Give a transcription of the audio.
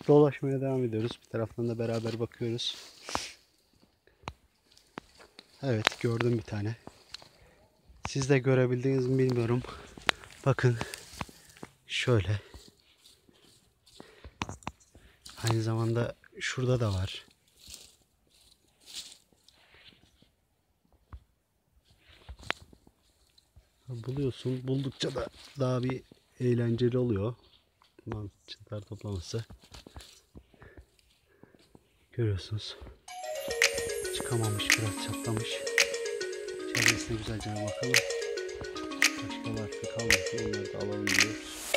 Dolaşmaya devam ediyoruz. Bir taraftan da beraber bakıyoruz. Evet, gördüm bir tane. Siz de görebildiniz mi bilmiyorum. Bakın şöyle. Aynı zamanda şurada da var. Buluyorsun. Buldukça da daha bir eğlenceli oluyor. Çıntar toplaması. Görüyorsunuz. Çıkamamış, biraz çatlamış. Çevresine güzelce bakalım. Başka varsa kalmasın, onları da alalım diyoruz.